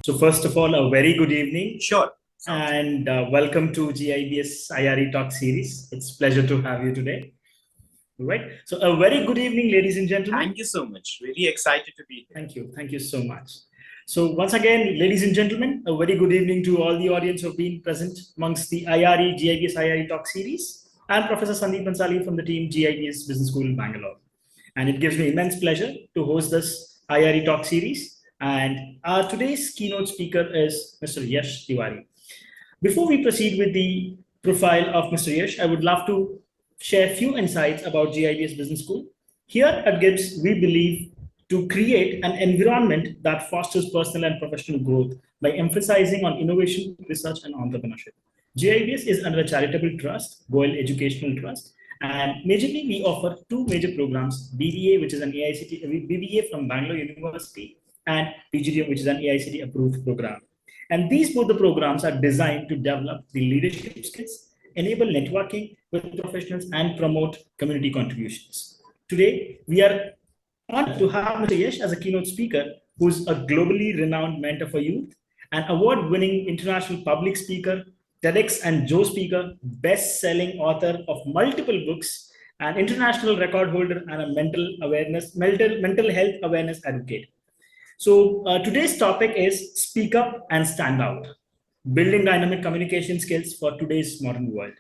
So first of all, a very good evening. Sure. And welcome to GIBS IRE Talk Series. It's a pleasure to have you today. All right. So a very good evening, ladies and gentlemen. Thank you so much. Really excited to be here. Thank you. Thank you so much. So once again, ladies and gentlemen, a very good evening to all the audience who have been present amongst the GIBS IRE Talk Series. I'm Professor Sandeep Ansali from the team GIBS Business School in Bangalore. And it gives me immense pleasure to host this IRE Talk Series. And our today's keynote speaker is Mr. Yash Tiwari. Before we proceed with the profile of Mr. Yash, I would love to share a few insights about GIBS Business School. Here at GIBS, we believe to create an environment that fosters personal and professional growth by emphasizing on innovation, research, and entrepreneurship. GIBS is under a charitable trust, Goel Educational Trust, and majorly we offer two major programs, BBA, which is an AICTE, BBA from Bangalore University, and PGDM, which is an AICTE Approved Program. And these both the programs are designed to develop the leadership skills, enable networking with professionals, and promote community contributions. Today, we are honored to have Mr. Yash as a keynote speaker, who's a globally renowned mentor for youth, an award-winning international public speaker, TEDx and Joe speaker, best-selling author of multiple books, an international record holder, and a mental health awareness advocate. So today's topic is Speak Up and Stand Out, building dynamic communication skills for today's modern world.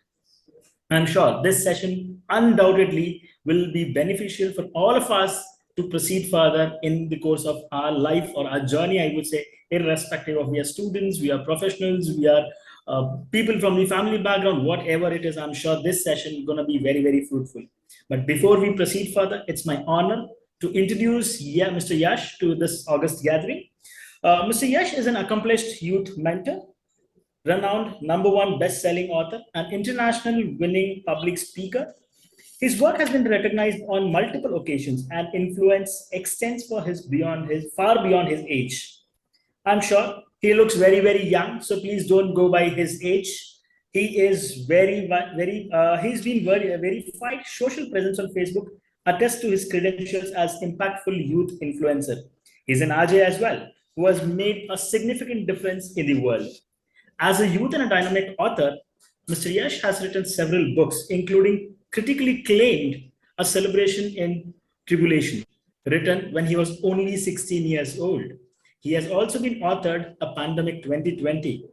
I'm sure this session undoubtedly will be beneficial for all of us to proceed further in the course of our life or our journey, I would say, irrespective of we are students, we are professionals, we are people from the family background, whatever it is. I'm sure this session is going to be very, very fruitful. But before we proceed further, it's my honor to introduce Mr. Yash to this August gathering. Mr. Yash is an accomplished youth mentor, renowned #1 best-selling author, and international winning public speaker. His work has been recognized on multiple occasions, and influence extends far beyond his age. I'm sure he looks very, very young, so please don't go by his age. He is he's been very verified social presence on Facebook, attest to his credentials as impactful youth influencer. He's an RJ as well, who has made a significant difference in the world. As a youth and a dynamic author, Mr. Yash has written several books, including critically claimed A Celebration in Tribulation, written when he was only 16 years old. He has also been authored A Pandemic 2020,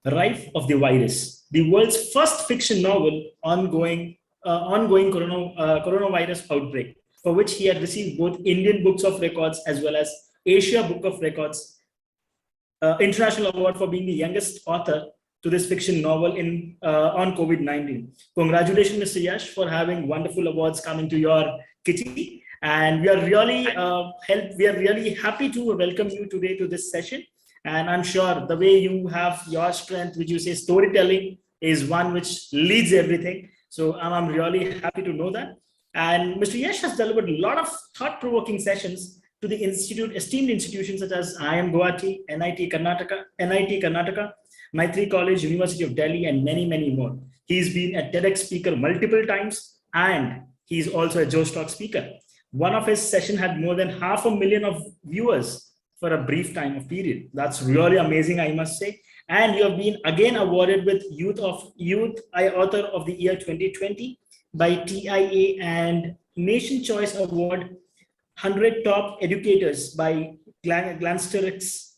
Rife of the Virus, the world's first fiction novel ongoing coronavirus outbreak, for which he had received both Indian Books of Records as well as Asia Book of Records International Award for being the youngest author to this fiction novel on COVID-19. Congratulations, Mr. Yash, for having wonderful awards coming to your kitty. And we are really happy to welcome you today to this session. And I'm sure the way you have your strength, which you say storytelling, is one which leads everything. So I'm really happy to know that. And Mr. Yash has delivered a lot of thought-provoking sessions to the esteemed institutions such as IIM Guwahati, NIT Karnataka, Maitri College, University of Delhi, and many, many more. He's been a TEDx speaker multiple times, and he's also a Joe Stock speaker. One of his sessions had more than 500,000 of viewers for a brief time of period. That's really amazing, I must say. And you have been again awarded with Youth Author of the Year 2020 by TIA and Nation Choice Award 100 Top Educators by Glansterix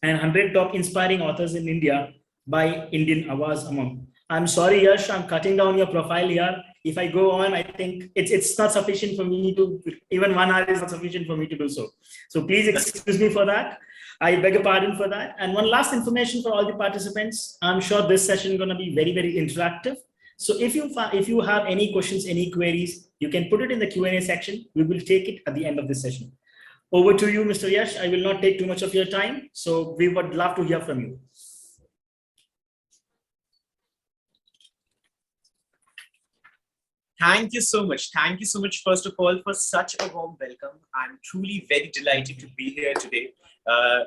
and 100 Top Inspiring Authors in India by Indian Awaz Among. I'm sorry, Yash, I'm cutting down your profile here. If I go on, I think it's not sufficient for me to, even 1 hour is not sufficient for me to do so. So please excuse me for that. I beg a pardon for that. And one last information for all the participants. I'm sure this session is going to be very, very interactive. So if you have any questions, any queries, you can put it in the Q&A section. We will take it at the end of this session. Over to you, Mr. Yash. I will not take too much of your time. So we would love to hear from you. Thank you so much. Thank you so much, first of all, for such a warm welcome. I'm truly very delighted to be here today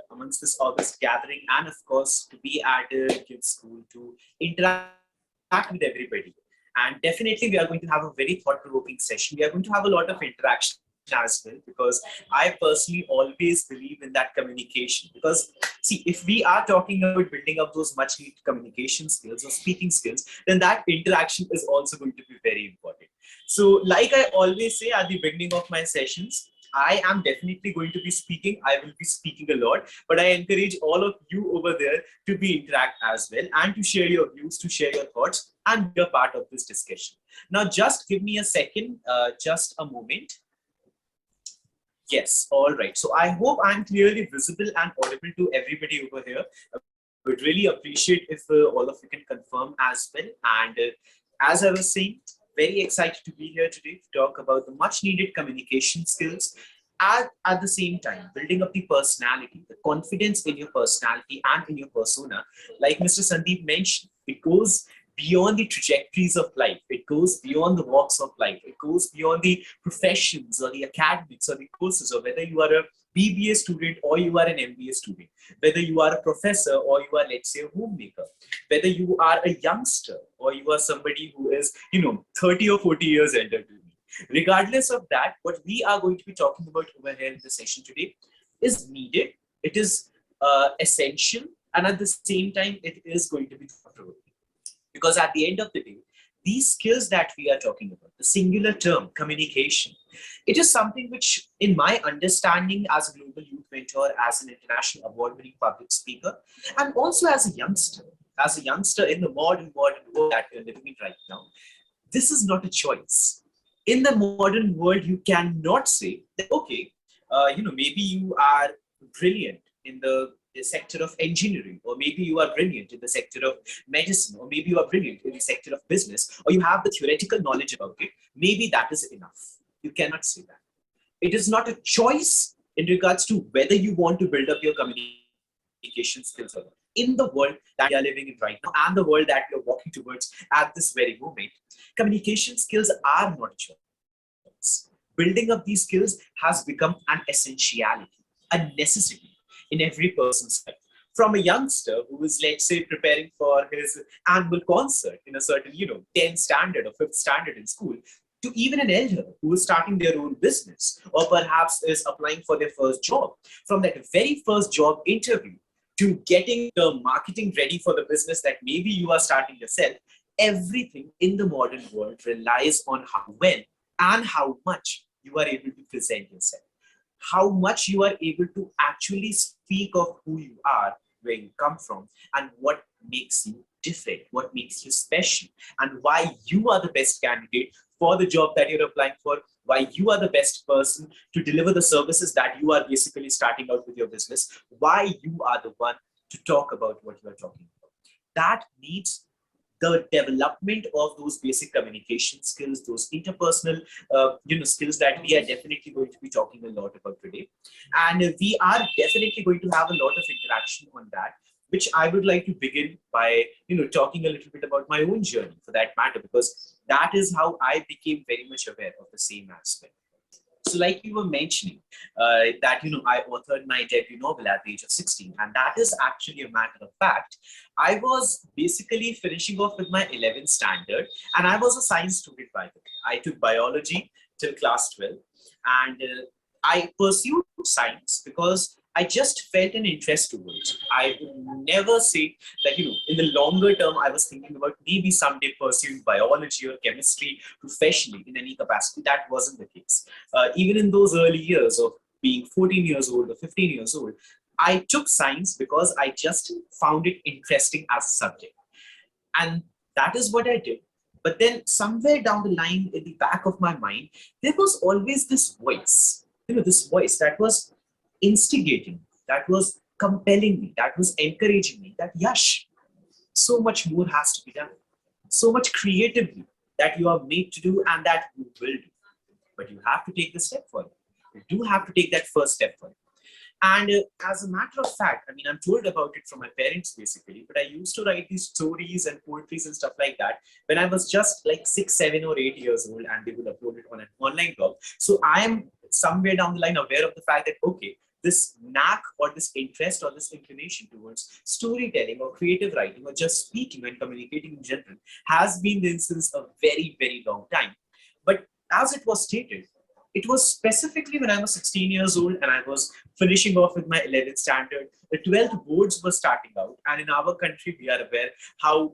amongst this August gathering, and of course, to be at GIBS School to interact with everybody. And definitely, we are going to have a very thought-provoking session. We are going to have a lot of interaction as well, because I personally always believe in that communication. Because see, if we are talking about building up those much needed communication skills or speaking skills, then that interaction is also going to be very important. So like I always say at the beginning of my sessions, I am definitely going to be speaking. I will be speaking a lot, but I encourage all of you over there to be interact as well and to share your views, to share your thoughts and be a part of this discussion. Now, just give me a second, just a moment. Yes, all right. So I hope I'm clearly visible and audible to everybody over here. I would really appreciate if all of you can confirm as well. And as I was saying, very excited to be here today to talk about the much needed communication skills at the same time, building up the personality, the confidence in your personality and in your persona. Like Mr. Sandeep mentioned, it goes beyond the trajectories of life. It goes beyond the walks of life. It goes beyond the professions or the academics or the courses, or whether you are a BBA student or you are an MBA student, whether you are a professor or you are, let's say, a homemaker, whether you are a youngster or you are somebody who is, 30 or 40 years elder to me. Regardless of that, what we are going to be talking about over here in the session today is needed, it is essential, and at the same time, it is going to be thought-provoking. Because at the end of the day, these skills that we are talking about, the singular term, communication, it is something which, in my understanding as a global youth mentor, as an international award-winning public speaker, and also as a youngster in the modern world that we are living in right now, this is not a choice. In the modern world, you cannot say that, okay, maybe you are brilliant in the sector of engineering, or maybe you are brilliant in the sector of medicine, or maybe you are brilliant in the sector of business, or you have the theoretical knowledge about it. Maybe that is enough. You cannot say that. It is not a choice in regards to whether you want to build up your communication skills or not. In the world that we are living in right now and the world that we are walking towards at this very moment, communication skills are not a choice. Building up these skills has become an essentiality, a necessity in every person's life. From a youngster who is, let's say, preparing for his annual concert in a certain, 10th standard or 5th standard in school, to even an elder who is starting their own business or perhaps is applying for their first job. From that very first job interview to getting the marketing ready for the business that maybe you are starting yourself, everything in the modern world relies on how well and how much you are able to present yourself. How much you are able to actually speak of who you are, where you come from, and what makes you different, what makes you special, and why you are the best candidate for the job that you're applying for, why you are the best person to deliver the services that you are basically starting out with your business, why you are the one to talk about what you are talking about. That needs the development of those basic communication skills, those interpersonal, skills that we are definitely going to be talking a lot about today. And we are definitely going to have a lot of interaction on that, which I would like to begin by, talking a little bit about my own journey for that matter, because that is how I became very much aware of the same aspect. So like you were mentioning, that, I authored my debut novel at the age of 16. And that is actually a matter of fact. I was basically finishing off with my 11th standard, and I was a science student, by the way. I took biology till class 12. And I pursued science because I just felt an interest towards it. I would never say that, in the longer term, I was thinking about maybe someday pursuing biology or chemistry professionally in any capacity. That wasn't the case. Even in those early years of being 14 years old or 15 years old, I took science because I just found it interesting as a subject. And that is what I did. But then somewhere down the line, in the back of my mind, there was always this voice, this voice that was instigating, that was compelling me, that was encouraging me, that Yash, so much more has to be done, so much creatively that you are made to do and that you will do. But you have to take the step for it. You do have to take that first step for it. And as a matter of fact, I'm told about it from my parents basically, but I used to write these stories and poetries and stuff like that when I was just like 6, 7 or 8 years old, and they would upload it on an online blog. So I am somewhere down the line aware of the fact that, okay, this knack or this interest or this inclination towards storytelling or creative writing or just speaking and communicating in general has been there since a very, very long time. But as it was stated, it was specifically when I was 16 years old and I was finishing off with my 11th standard. The 12th boards were starting out, and in our country, we are aware how,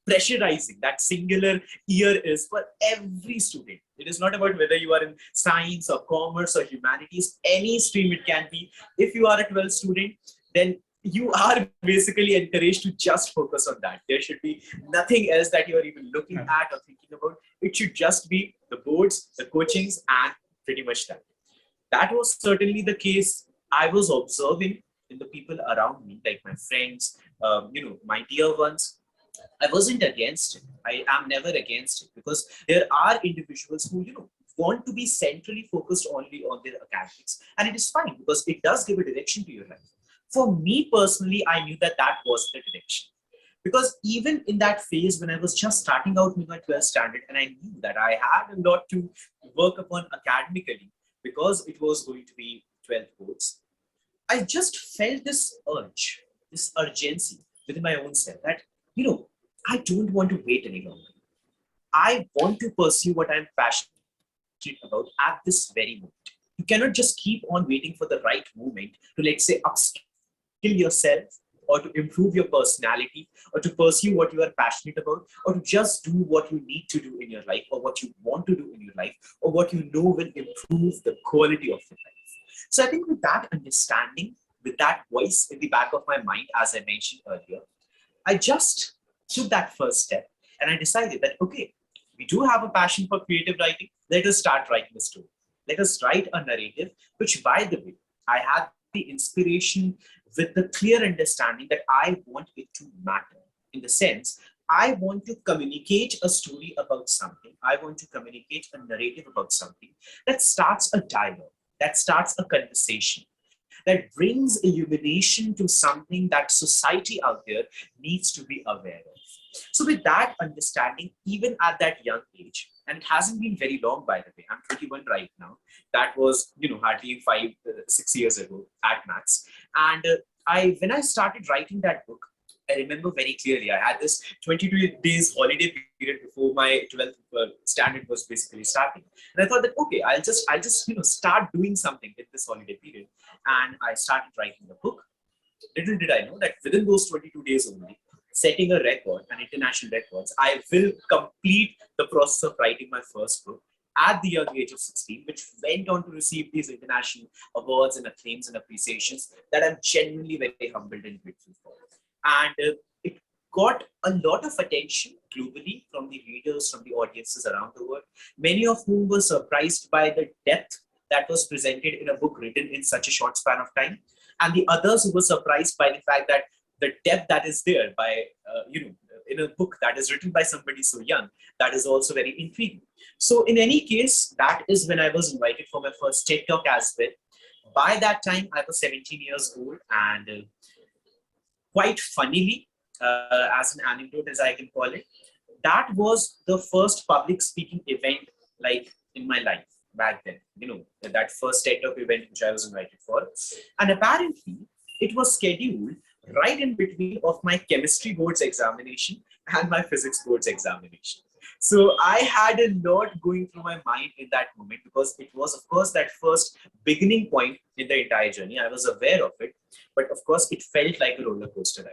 pressurizing that singular year is for every student. It is not about whether you are in science or commerce or humanities, any stream it can be. If you are a 12th student, then you are basically encouraged to just focus on that. There should be nothing else that you are even looking at or thinking about. It should just be the boards, the coachings, and pretty much that. That was certainly the case. I was observing in the people around me, like my friends, my dear ones. I wasn't against it. I am never against it, because there are individuals who, want to be centrally focused only on their academics. And it is fine, because it does give a direction to your life. For me personally, I knew that that was the direction. Because even in that phase when I was just starting out with my 12th standard, and I knew that I had a lot to work upon academically, because it was going to be 12 boards, I just felt this urge, this urgency within my own self that, I don't want to wait any longer. I want to pursue what I'm passionate about at this very moment. You cannot just keep on waiting for the right moment to, let's say, upskill yourself, or to improve your personality, or to pursue what you are passionate about, or to just do what you need to do in your life, or what you want to do in your life, or what you know will improve the quality of your life. So I think with that understanding, with that voice in the back of my mind, as I mentioned earlier, I just took that first step, and I decided that, okay, we do have a passion for creative writing. Let us start writing a story. Let us write a narrative, which, by the way, I had the inspiration with the clear understanding that I want it to matter. In the sense, I want to communicate a story about something. I want to communicate a narrative about something that starts a dialogue, that starts a conversation, that brings illumination to something that society out there needs to be aware of. So with that understanding, even at that young age, and it hasn't been very long, by the way, I'm 21 right now. That was, hardly 6 years ago at max. And when I started writing that book, I remember very clearly, I had this 22 days holiday period before my 12th standard was basically starting. And I thought that, okay, I'll just start doing something in this holiday period. And I started writing the book. Little did I know that within those 22 days only, setting a record, an international records, I will complete the process of writing my first book at the young age of 16, which went on to receive these international awards and acclaims and appreciations that I'm genuinely very humbled and grateful for. And it got a lot of attention globally from the readers, from the audiences around the world, many of whom were surprised by the depth that was presented in a book written in such a short span of time. And the others who were surprised by the fact that the depth that is there by, in a book that is written by somebody so young, that is also very intriguing. So in any case, that is when I was invited for my first TED Talk as well. By that time, I was 17 years old, and quite funnily, as an anecdote, as I can call it, that was the first public speaking event like in my life back then, that first TED Talk event which I was invited for. And apparently, it was scheduled right in between of my chemistry board's examination and my physics board's examination. So I had a lot going through my mind in that moment, because it was, of course, that first beginning point in the entire journey. I was aware of it, but of course, it felt like a roller coaster ride.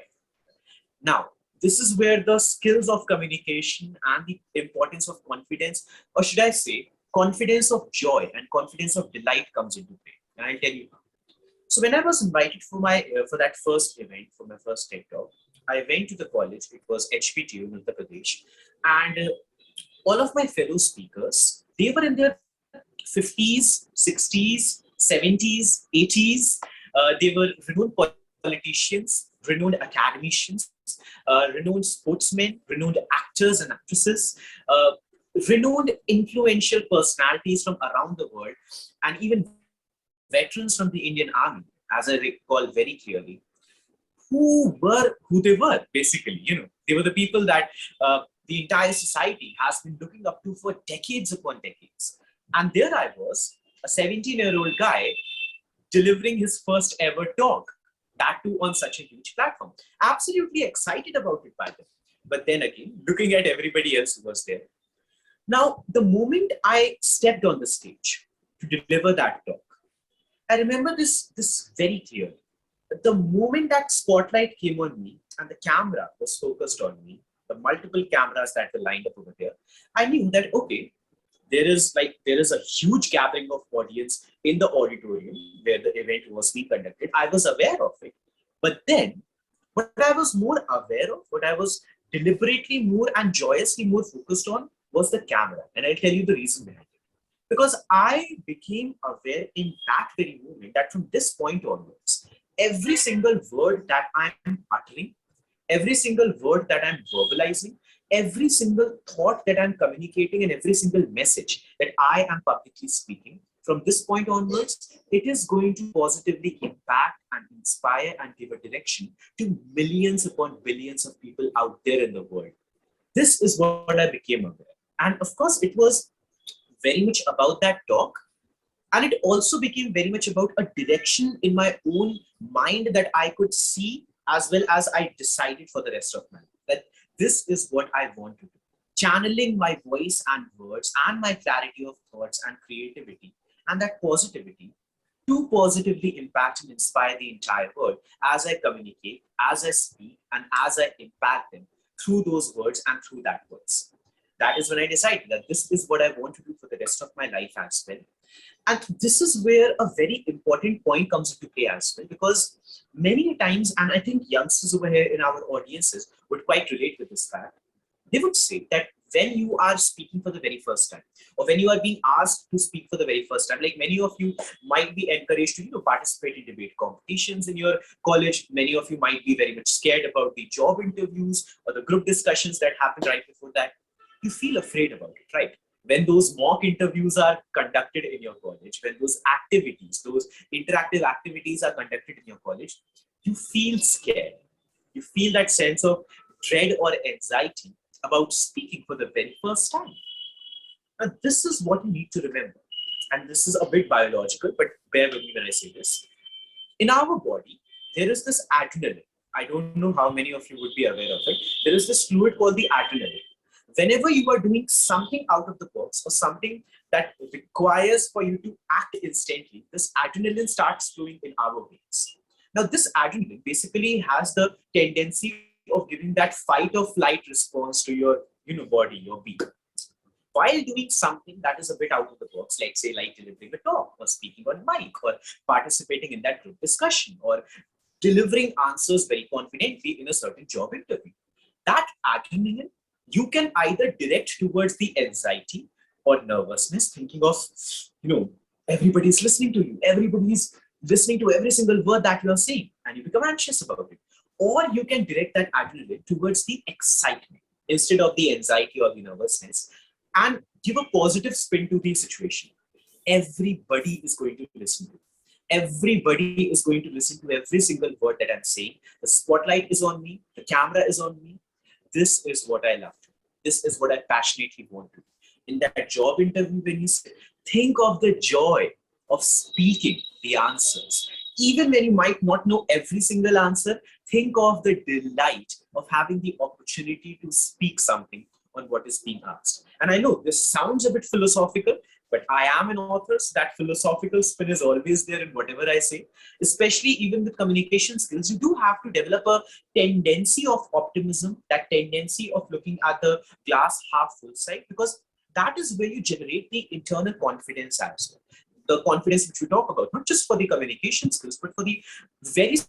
Now, this is where the skills of communication and the importance of confidence, or should I say, confidence of joy and confidence of delight comes into play. And I'll tell you how. So when I was invited for that first event, for my first TED Talk, I went to the college. It was HPTU in Uttar Pradesh, and all of my fellow speakers, they were in their 50s, 60s, 70s, 80s. They were renowned politicians, renowned academicians, renowned sportsmen, renowned actors and actresses, renowned influential personalities from around the world, and even veterans from the Indian Army, as I recall very clearly, who they were, basically. They were the people that the entire society has been looking up to for decades upon decades. And there I was, a 17-year-old guy, delivering his first ever talk, that too on such a huge platform. Absolutely excited about it, by the way. But then again, looking at everybody else who was there. Now, the moment I stepped on the stage, to deliver that talk. I remember this very clearly. The moment that spotlight came on me and the camera was focused on me, the multiple cameras that were lined up over there, I knew that, okay, there is a huge gathering of audience in the auditorium where the event was being conducted. I was aware of it. But then what I was more aware of, what I was deliberately more and joyously more focused on was the camera. And I'll tell you the reason behind it. Because I became aware in that very moment that from this point onwards, every single word that I'm uttering, every single word that I'm verbalizing, every single thought that I'm communicating, and every single message that I am publicly speaking, from this point onwards, it is going to positively impact and inspire and give a direction to millions upon billions of people out there in the world. This is what I became aware. And of course, it was very much about that talk. And it also became very much about a direction in my own mind that I could see, as well as I decided for the rest of my life that this is what I want to do. Channeling my voice and words and my clarity of thoughts and creativity and that positivity to positively impact and inspire the entire world as I communicate, as I speak, and as I impact them through those words and through that words. That is when I decided that this is what I want to do for the rest of my life as well. And this is where a very important point comes into play as well, because many times, and I think youngsters over here in our audiences would quite relate with this fact, they would say that when you are speaking for the very first time, or when you are being asked to speak for the very first time, like many of you might be encouraged to participate in debate competitions in your college. Many of you might be very much scared about the job interviews or the group discussions that happen right before that. You feel afraid about it, right? When those mock interviews are conducted in your college, when those activities, those interactive activities are conducted in your college, you feel scared. You feel that sense of dread or anxiety about speaking for the very first time. And this is what you need to remember. And this is a bit biological, but bear with me when I say this. In our body, there is this adrenaline. I don't know how many of you would be aware of it. There is this fluid called the adrenaline. Whenever you are doing something out of the box or something that requires for you to act instantly, this adrenaline starts flowing in our veins. Now, this adrenaline basically has the tendency of giving that fight or flight response to your body, your being. While doing something that is a bit out of the box, like delivering a talk or speaking on mic or participating in that group discussion or delivering answers very confidently in a certain job interview, that adrenaline you can either direct towards the anxiety or nervousness, thinking of, everybody's listening to you, everybody's listening to every single word that you are saying, and you become anxious about it. Or you can direct that adrenaline towards the excitement instead of the anxiety or the nervousness and give a positive spin to the situation. Everybody is going to listen to you. Everybody is going to listen to every single word that I'm saying. The spotlight is on me. The camera is on me. This is what I love to do. This is what I passionately want to do. In that job interview, when you say, think of the joy of speaking the answers. Even when you might not know every single answer, think of the delight of having the opportunity to speak something on what is being asked. And I know this sounds a bit philosophical, but I am an author, so that philosophical spin is always there in whatever I say. Especially even with communication skills, you do have to develop a tendency of optimism, that tendency of looking at the glass half full side, because that is where you generate the internal confidence as well. The confidence which we talk about, not just for the communication skills, but for the various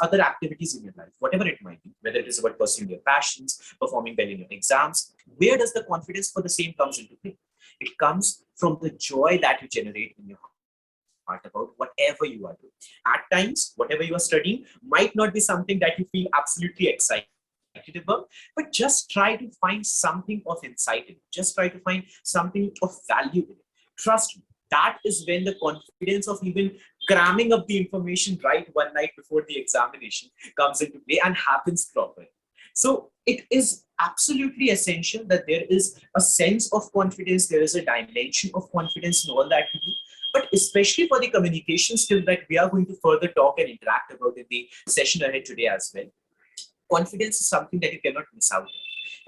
other activities in your life, whatever it might be, whether it is about pursuing your passions, performing well in your exams. Where does the confidence for the same comes into play? It comes from the joy that you generate in your heart about whatever you are doing. At times, whatever you are studying might not be something that you feel absolutely excited about, but just try to find something of insight in it. Just try to find something of value in it. Trust me, that is when the confidence of even cramming up the information right one night before the examination comes into play and happens properly. So it is absolutely essential that there is a sense of confidence, there is a dimension of confidence in all that we do, but especially for the communication skill that we are going to further talk and interact about in the session ahead today as well. Confidence is something that you cannot miss out on.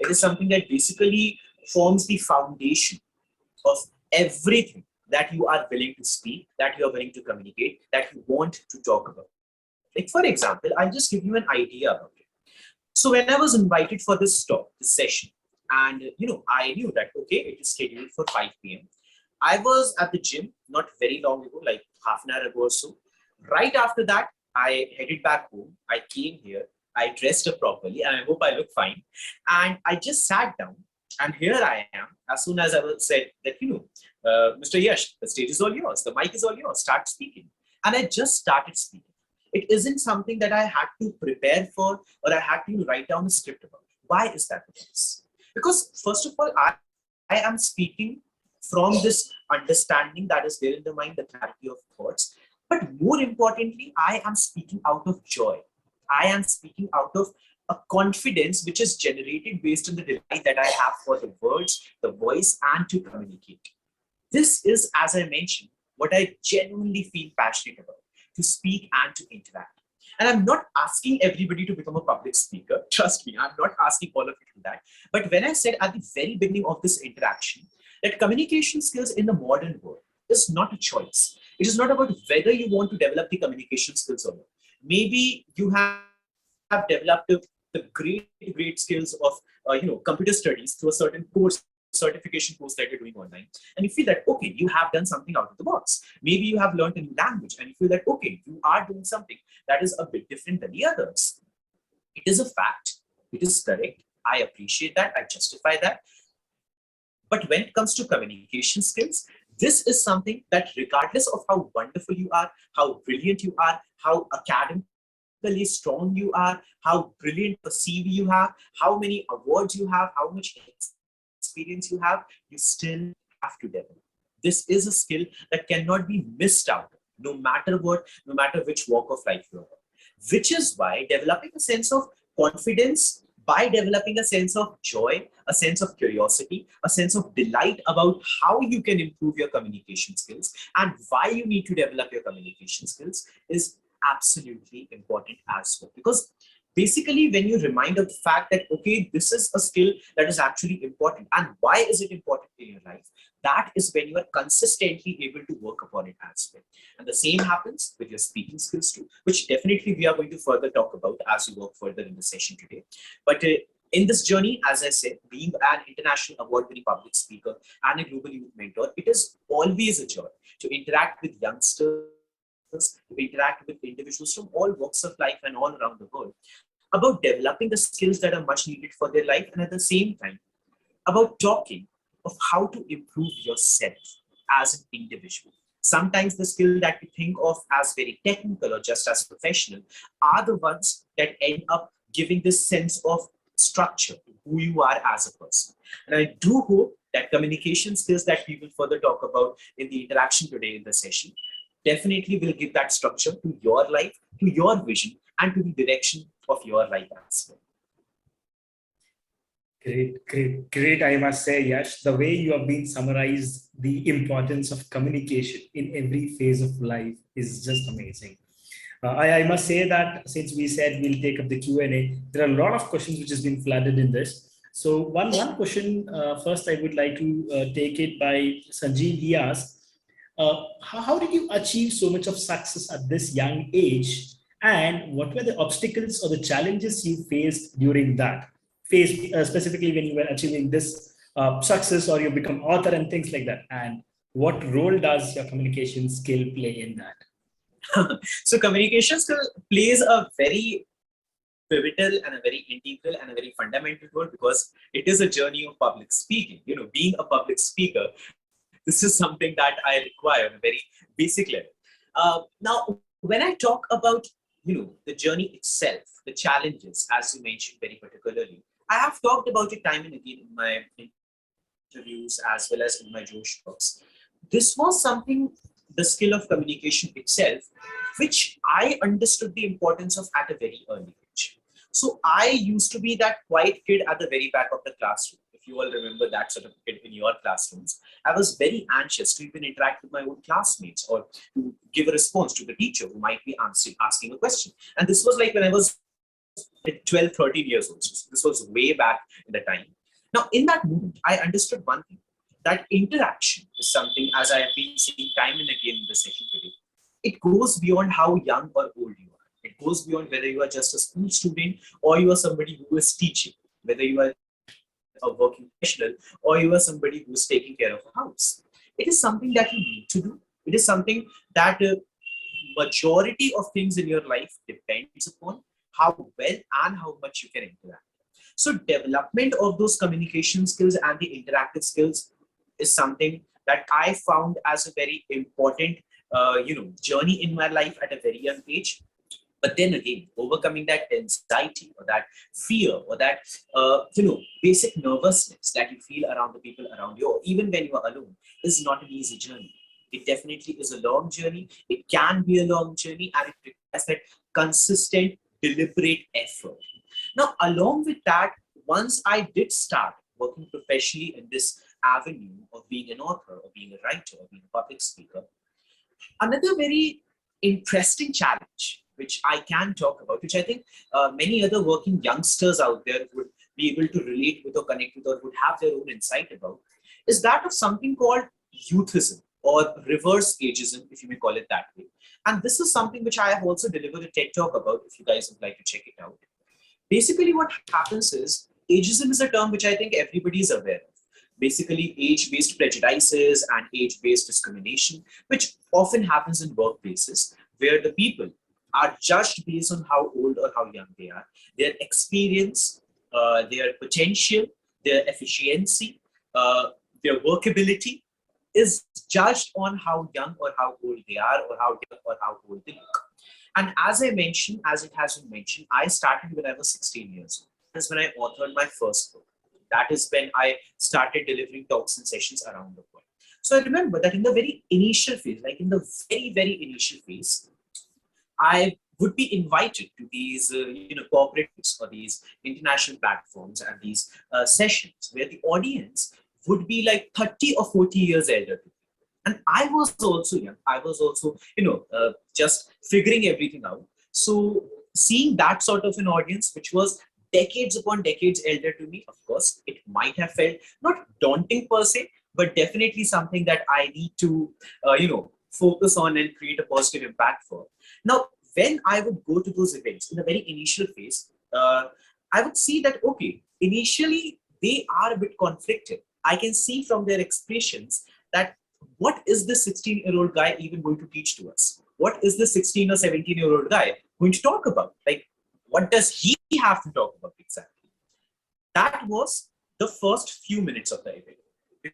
It is something that basically forms the foundation of everything that you are willing to speak, that you are willing to communicate, that you want to talk about. Like, for example, I'll just give you an idea about it. So when I was invited for this talk, this session, and I knew that, okay, it is scheduled for 5 p.m. I was at the gym not very long ago, like half an hour ago or so. Right after that, I headed back home. I came here, I dressed up properly, and I hope I look fine. And I just sat down, and here I am. As soon as I was said that, Mr. Yash, the stage is all yours, the mic is all yours, start speaking. And I just started speaking. It isn't something that I had to prepare for or I had to write down a script about. Why is that the case? Because first of all, I am speaking from this understanding that is there in the mind, the clarity of thoughts. But more importantly, I am speaking out of joy. I am speaking out of a confidence which is generated based on the delight that I have for the words, the voice, and to communicate. This is, as I mentioned, what I genuinely feel passionate about, to speak and to interact. And I'm not asking everybody to become a public speaker. Trust me, I'm not asking all of you to do that. But when I said at the very beginning of this interaction that communication skills in the modern world is not a choice. It is not about whether you want to develop the communication skills or not. Maybe you have developed the great skills of computer studies through a certain course, certification course that you're doing online, and you feel that, okay, you have done something out of the box. Maybe you have learned a new language and you feel that, okay, you are doing something that is a bit different than the others. It is a fact. It is correct. I appreciate that. I justify that. But when it comes to communication skills, this is something that regardless of how wonderful you are, how brilliant you are, how academically strong you are, how brilliant a CV you have, how many awards you have, how much experience you have, you still have to develop. This is a skill that cannot be missed out, no matter what, no matter which walk of life you're on. Which is why developing a sense of confidence, by developing a sense of joy, a sense of curiosity, a sense of delight about how you can improve your communication skills and why you need to develop your communication skills is absolutely important as well. Because basically, when you remind of the fact that, okay, this is a skill that is actually important, and why is it important in your life, that is when you are consistently able to work upon it as well. And the same happens with your speaking skills too, which definitely we are going to further talk about as we work further in the session today. But in this journey, as I said, being an international award-winning public speaker and a global youth mentor, it is always a joy to interact with youngsters, to interact with individuals from all walks of life and all around the world, about developing the skills that are much needed for their life, and at the same time, about talking of how to improve yourself as an individual. Sometimes the skill that we think of as very technical or just as professional are the ones that end up giving this sense of structure to who you are as a person. And I do hope that communication skills that we will further talk about in the interaction today in the session definitely will give that structure to your life, to your vision, and to the direction of your life as well. Great. I must say, Yash, the way you have been summarized the importance of communication in every phase of life is just amazing. I must say that since we said we'll take up the Q&A, there are a lot of questions which has been flooded in this. So one question, first I would like to take it by Sanjeev. He asked, how did you achieve so much of success at this young age? And what were the obstacles or the challenges you faced during that phase, specifically when you were achieving this success or you become author and things like that? And what role does your communication skill play in that? So communication skill plays a very pivotal and a very integral and a very fundamental role, because it is a journey of public speaking. Being a public speaker, this is something that I require on a very basic level. Now, when I talk about the journey itself, the challenges, as you mentioned very particularly, I have talked about it time and again in my interviews as well as in my Josh talks. This was something, the skill of communication itself, which I understood the importance of at a very early age. So I used to be that quiet kid at the very back of the classroom. If you all remember that sort of kid in your classrooms, I was very anxious to even interact with my own classmates or to give a response to the teacher who might be asking a question. And this was like when I was 12, 13 years old. So this was way back in the time. Now, in that moment, I understood one thing, that interaction is something, as I have been seeing time and again in the session today, it goes beyond how young or old you are. It goes beyond whether you are just a school student or you are somebody who is teaching, whether you are a working professional or you are somebody who is taking care of a house. It is something that you need to do. It is something that majority of things in your life depends upon how well and how much you can interact. So development of those communication skills and the interactive skills is something that I found as a very important journey in my life at a very young age. But then again, overcoming that anxiety or that fear or that basic nervousness that you feel around the people around you, or even when you are alone, is not an easy journey. It definitely is a long journey. It can be a long journey, and it requires that consistent, deliberate effort. Now, along with that, once I did start working professionally in this avenue of being an author or being a writer or being a public speaker, another very interesting challenge which I can talk about, which I think many other working youngsters out there would be able to relate with or connect with or would have their own insight about, is that of something called youthism or reverse ageism, if you may call it that way. And this is something which I have also delivered a TED talk about, if you guys would like to check it out. Basically, what happens is, ageism is a term which I think everybody is aware of. Basically, age-based prejudices and age-based discrimination, which often happens in workplaces, where the people are judged based on how old or how young they are, their experience, their potential, their efficiency, their workability is judged on how young or how old they are, or how young or how old they look. And as I mentioned, as it has been mentioned, I started when I was 16 years old. That is when I authored my first book. That is when I started delivering talks and sessions around the world. So I remember that in the very initial phase, like in the very, very initial phase, I would be invited to these corporates or these international platforms and these sessions where the audience would be like 30 or 40 years elder to me. And I was also young. I was also, just figuring everything out. So seeing that sort of an audience, which was decades upon decades elder to me, of course, it might have felt not daunting per se, but definitely something that I need to, focus on and create a positive impact for. Now, when I would go to those events in the very initial phase, I would see that, okay, initially they are a bit conflicted. I can see from their expressions that what is this 16-year-old guy even going to teach to us? What is this 16 or 17-year-old guy going to talk about? Like, what does he have to talk about exactly? That was the first few minutes of the event.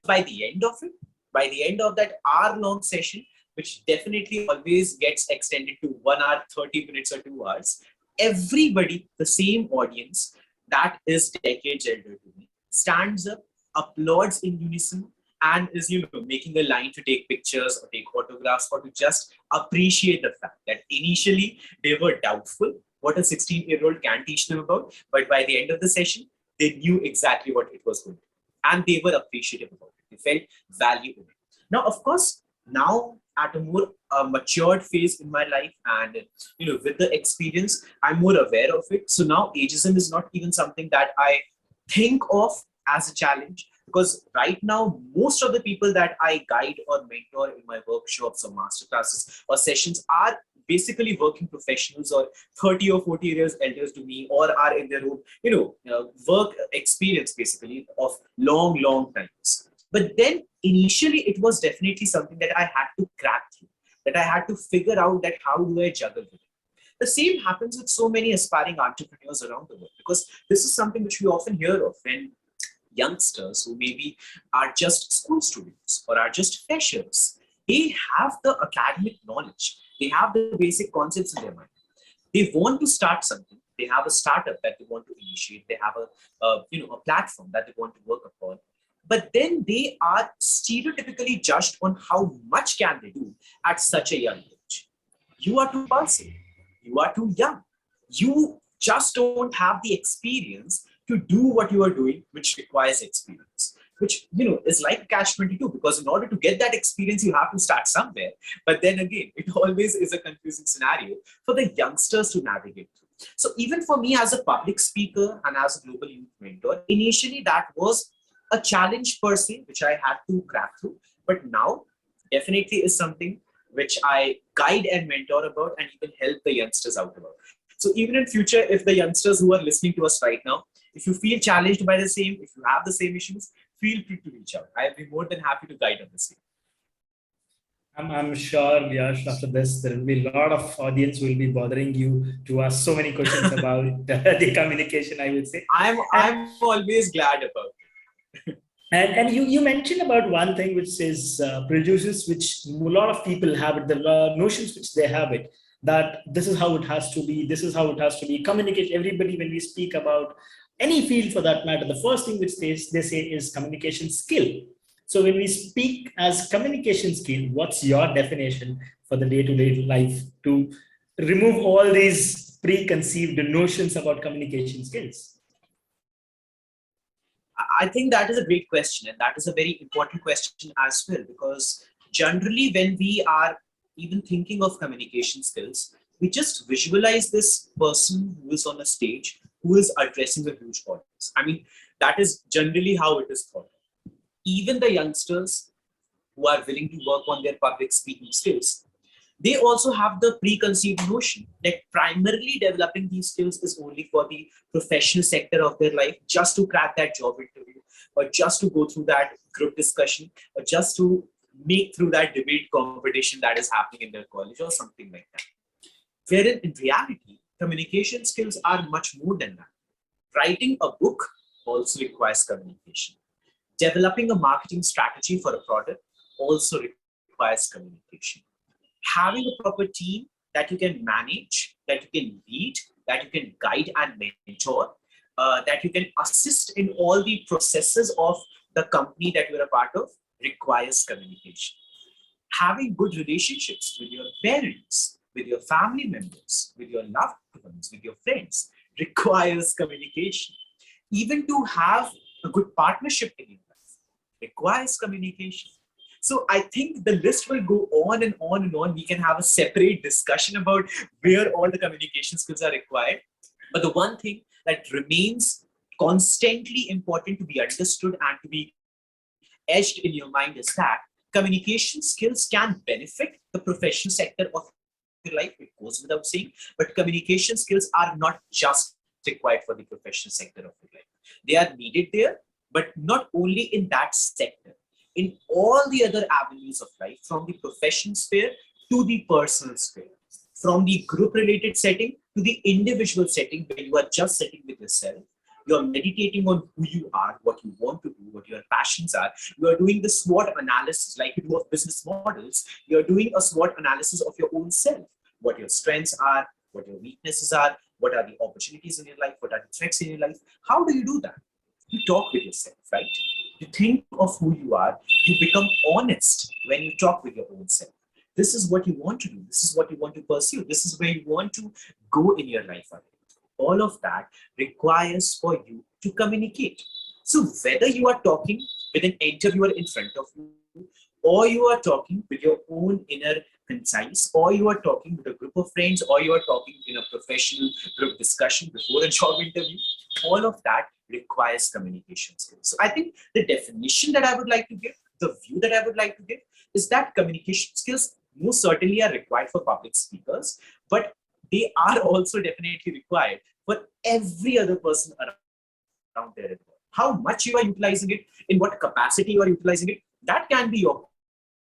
By the end of it, by the end of that hour-long session, which definitely always gets extended to 1 hour, 30 minutes or 2 hours, everybody, the same audience that is decades elder to me, stands up, applauds in unison, and is making a line to take pictures or take autographs or to just appreciate the fact that initially they were doubtful what a 16-year-old can teach them about, but by the end of the session, they knew exactly what it was going to be, and they were appreciative about it. They felt value in it. Now, of course, now at a more matured phase in my life, and with the experience, I'm more aware of it. So now ageism is not even something that I think of as a challenge, because right now most of the people that I guide or mentor in my workshops or masterclasses or sessions are basically working professionals or 30 or 40 years elders to me, or are in their own work experience basically of long times. But then initially it was definitely something that I had to crack through, that I had to figure out that how do I juggle with it. The same happens with so many aspiring entrepreneurs around the world, because this is something which we often hear of when youngsters who maybe are just school students or are just freshers, they have the academic knowledge, they have the basic concepts in their mind. They want to start something, they have a startup that they want to initiate, they have a platform that they want to work upon, but then they are stereotypically judged on how much can they do at such a young age. You are too passive, you are too young, you just don't have the experience to do what you are doing, which requires experience, which is like catch-22, because in order to get that experience, you have to start somewhere. But then again, it always is a confusing scenario for the youngsters to navigate through. So even for me as a public speaker and as a global youth mentor, initially that was a challenge per se, which I had to crack through, but now definitely is something which I guide and mentor about and even help the youngsters out about. So even in future, if the youngsters who are listening to us right now, if you feel challenged by the same, if you have the same issues, feel free to reach out. I'll be more than happy to guide on the same. I'm sure, Yash, after this, there will be a lot of audience will be bothering you to ask so many questions about the communication, I would say. I'm always glad about it. And you mentioned about one thing which is prejudices, which a lot of people have it, the notions which they have it, that this is how it has to be, this is how it has to be. Communicate, everybody, when we speak about any field for that matter, the first thing which they say is communication skill. So when we speak as communication skill, what's your definition for the day-to-day life to remove all these preconceived notions about communication skills? I think that is a great question, and that is a very important question as well, because generally when we are even thinking of communication skills, we just visualize this person who is on a stage, who is addressing a huge audience. I mean, that is generally how it is thought. Even the youngsters who are willing to work on their public speaking skills, they also have the preconceived notion that primarily developing these skills is only for the professional sector of their life, just to crack that job interview, or just to go through that group discussion, or just to make through that debate competition that is happening in their college or something like that. Wherein in reality, communication skills are much more than that. Writing a book also requires communication. Developing a marketing strategy for a product also requires communication. Having a proper team that you can manage, that you can lead, that you can guide and mentor, that you can assist in all the processes of the company that you're a part of requires communication. Having good relationships with your parents, with your family members, with your loved ones, with your friends requires communication. Even to have a good partnership in your life requires communication. So I think the list will go on and on and on. We can have a separate discussion about where all the communication skills are required. But the one thing that remains constantly important to be understood and to be etched in your mind is that communication skills can benefit the professional sector of your life. It goes without saying, but communication skills are not just required for the professional sector of your life. They are needed there, but not only in that sector. In all the other avenues of life, from the professional sphere to the personal sphere, from the group-related setting to the individual setting where you are just sitting with yourself, you are meditating on who you are, what you want to do, what your passions are. You are doing the SWOT analysis like you do of business models. You are doing a SWOT analysis of your own self, what your strengths are, what your weaknesses are, what are the opportunities in your life, what are the threats in your life. How do you do that? You talk with yourself, right? You think of who you are. You become honest when you talk with your own self. This is what you want to do. This is what you want to pursue. This is where you want to go in your life. All of that requires for you to communicate. So whether you are talking with an interviewer in front of you, or you are talking with your own inner concise, or you are talking with a group of friends, or you are talking in a professional group discussion before a job interview, all of that requires communication skills. So I think the definition that I would like to give, the view that I would like to give is that communication skills most certainly are required for public speakers, but they are also definitely required for every other person around there. How much you are utilizing it, in what capacity you are utilizing it, that can be your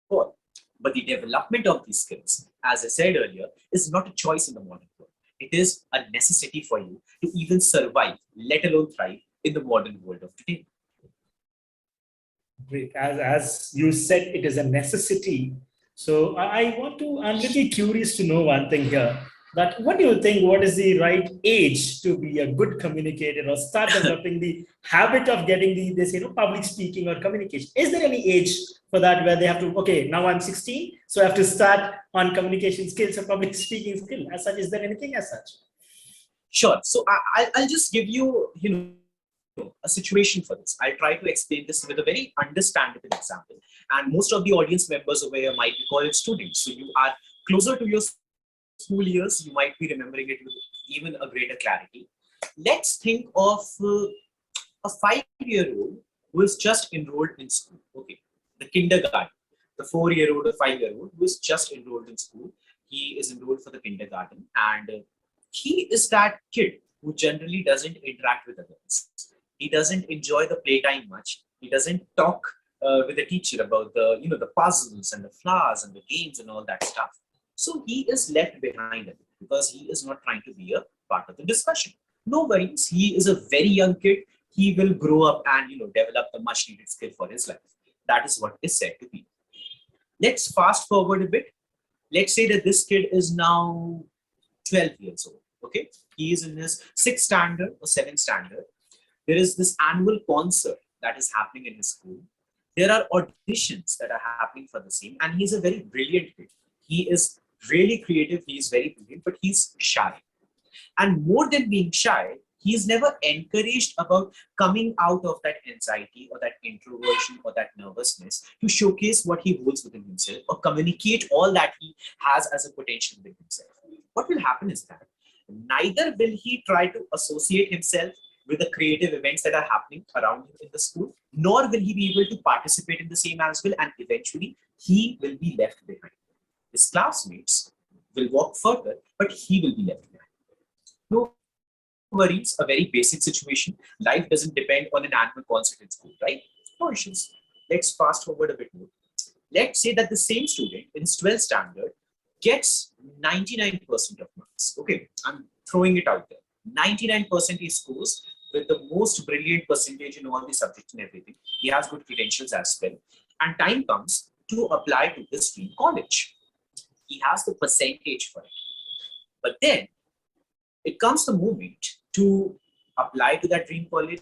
call. But the development of these skills, as I said earlier, is not a choice in the modern world. It is a necessity for you to even survive, let alone thrive in the modern world of today. Great. As you said, it is a necessity. So I'm little curious to know one thing here. That what do you think? What is the right age to be a good communicator or start developing the habit of getting this public speaking or communication? Is there any age for that where they have to, okay, now I'm 16, so I have to start on communication skills or public speaking skill? As such, is there anything as such? Sure. So I'll just give you, a situation for this. I'll try to explain this with a very understandable example. And most of the audience members over here might be college students. So you are closer to your school years, you might be remembering it with even a greater clarity. Let's think of a 5-year-old who is just enrolled in school. Okay, the kindergarten, the 4-year-old or 5-year-old who is just enrolled in school. He is enrolled for the kindergarten, and he is that kid who generally doesn't interact with others. He doesn't enjoy the playtime much. He doesn't talk with the teacher about the the puzzles and the flowers and the games and all that stuff. So he is left behind because he is not trying to be a part of the discussion. No worries. He is a very young kid. He will grow up and develop the much needed skill for his life. That is what is said to be. Let's fast forward a bit. Let's say that this kid is now 12 years old. Okay, he is in his 6th standard or 7th standard. There is this annual concert that is happening in his school. There are auditions that are happening for the same, and he's a very brilliant kid. He is really creative. He is very brilliant, but he's shy. And more than being shy, he is never encouraged about coming out of that anxiety or that introversion or that nervousness to showcase what he holds within himself or communicate all that he has as a potential within himself. What will happen is that neither will he try to associate himself with the creative events that are happening around him in the school, nor will he be able to participate in the same as well, and eventually he will be left behind. His classmates will walk further, but he will be left behind. No worries, a very basic situation. Life doesn't depend on an annual concert in school, right? No issues. Let's fast forward a bit more. Let's say that the same student in his 12th standard gets 99% of marks. Okay, I'm throwing it out there. 99% he scores with the most brilliant percentage in all the subjects and everything. He has good credentials as well. And time comes to apply to this dream college. He has the percentage for it. But then it comes the moment to apply to that dream college,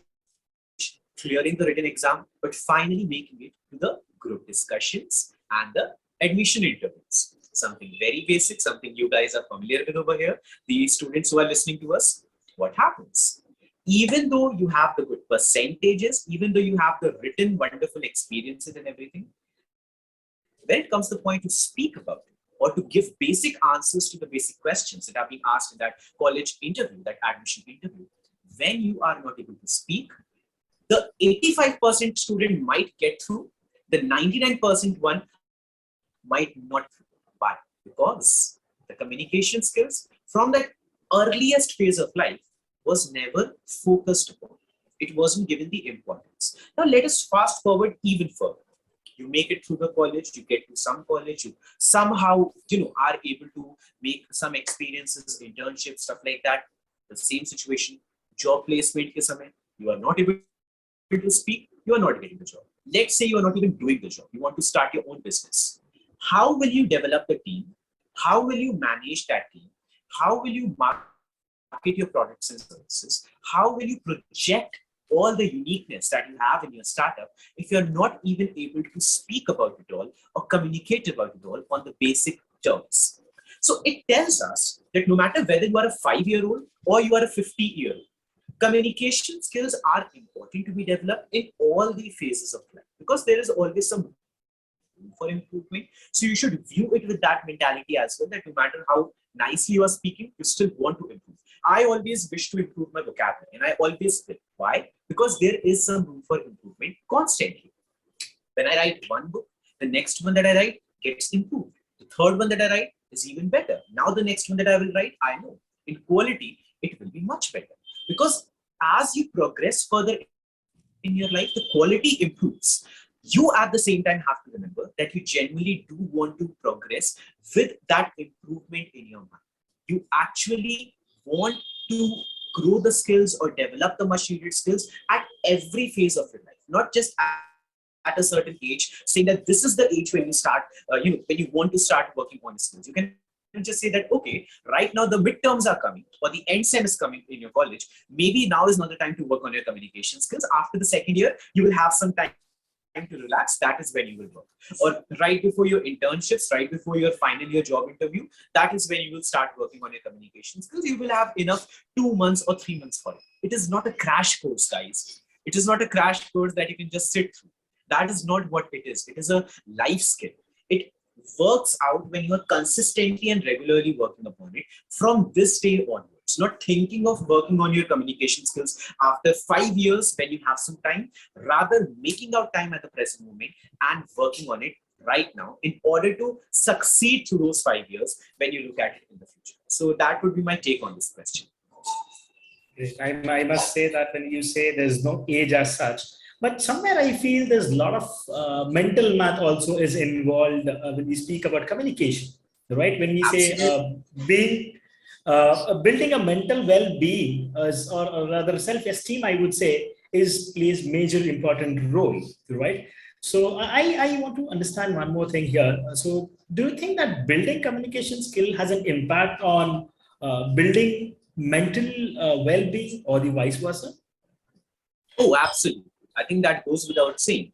clearing the written exam, but finally making it to the group discussions and the admission interviews. Something very basic, something you guys are familiar with over here. The students who are listening to us, what happens? Even though you have the good percentages, even though you have the written wonderful experiences and everything, when it comes to the point to speak about it, or to give basic answers to the basic questions that are being asked in that college interview, that admission interview, when you are not able to speak, the 85% student might get through, the 99% one might not. Why? Because the communication skills from that earliest phase of life was never focused upon. It wasn't given the importance. Now let us fast forward even further. You make it through the college, you get to some college, you somehow, are able to make some experiences, internships, stuff like that. The same situation, job placement ke samay, you are not able to speak, you are not getting the job. Let's say you are not even doing the job. You want to start your own business. How will you develop the team? How will you manage that team? How will you market your products and services? How will you project all the uniqueness that you have in your startup if you're not even able to speak about it all or communicate about it all on the basic terms? So it tells us that no matter whether you are a 5-year-old or you are a 50-year-old, communication skills are important to be developed in all the phases of life because there is always some room for improvement. So you should view it with that mentality as well, that no matter how nicely you are speaking, you still want to improve. I always wish to improve my vocabulary, and I always will. Why? Because there is some room for improvement constantly. When I write one book, the next one that I write gets improved. The third one that I write is even better. Now the next one that I will write, I know in quality, it will be much better. Because as you progress further in your life, the quality improves. You at the same time have to remember that you genuinely do want to progress with that improvement in your mind. You actually want to grow the skills or develop the much needed skills at every phase of your life, not just at a certain age, saying that this is the age when you start, when you want to start working on skills. You can just say that, okay, right now the midterms are coming or the end sem is coming in your college. Maybe now is not the time to work on your communication skills. After the second year, you will have some time to relax. That is when you will work. Or right before your internships, right before your final year job interview, that is when you will start working on your communication skills. You will have enough 2 months or 3 months for it. It is not a crash course, guys. It is not a crash course that you can just sit through. That is not what it is. It is a life skill. It works out when you are consistently and regularly working upon it from this day onward. So not thinking of working on your communication skills after 5 years when you have some time, rather making out time at the present moment and working on it right now in order to succeed through those 5 years when you look at it in the future. So that would be my take on this question. I must say that when you say there's no age as such, but somewhere I feel there's a lot of mental math also is involved when we speak about communication, right? When we say being building a mental well-being or rather self-esteem, I would say, plays major important role, right? So I want to understand one more thing here. So do you think that building communication skill has an impact on building mental well-being or the vice versa? Oh, absolutely. I think that goes without saying.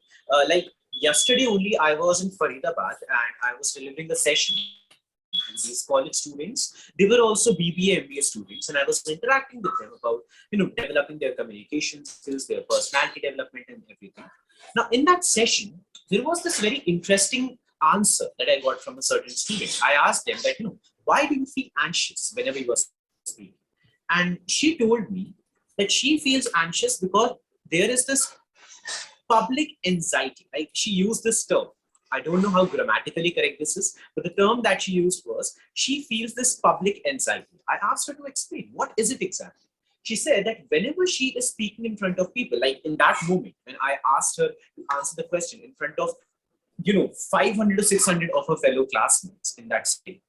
Like yesterday only, I was in Faridabad and I was delivering a session. These college students, they were also BBA, MBA students, and I was interacting with them about, developing their communication skills, their personality development, and everything. Now, in that session, there was this very interesting answer that I got from a certain student. I asked them that, why do you feel anxious whenever you are speaking? And she told me that she feels anxious because there is this public anxiety. Like she used this term. I don't know how grammatically correct this is, but the term that she used was, she feels this public anxiety. I asked her to explain, what is it exactly? She said that whenever she is speaking in front of people, like in that moment, when I asked her to answer the question in front of, 500 to 600 of her fellow classmates in that state,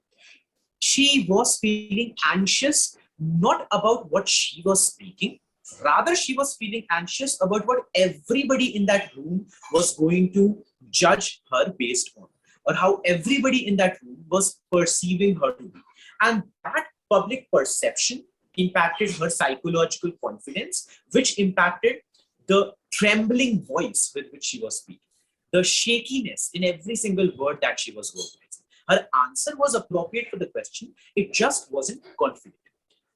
she was feeling anxious, not about what she was speaking, rather she was feeling anxious about what everybody in that room was going to judge her based on, or how everybody in that room was perceiving her to be. And that public perception impacted her psychological confidence, which impacted the trembling voice with which she was speaking, the shakiness in every single word that she was vocalizing. Her answer was appropriate for the question, it just wasn't confident.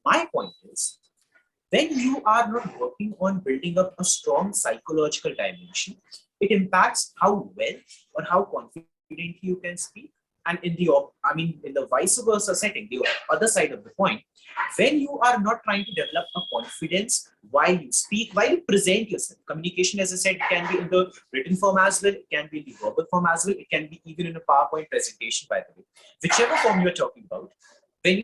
My point is, when you are not working on building up a strong psychological dimension, it impacts how well or how confidently you can speak. And in the vice versa setting, the other side of the point, when you are not trying to develop a confidence while you speak, while you present yourself, communication, as I said, can be in the written form as well, it can be in the verbal form as well, it can be even in a PowerPoint presentation, by the way, whichever form you're talking about. When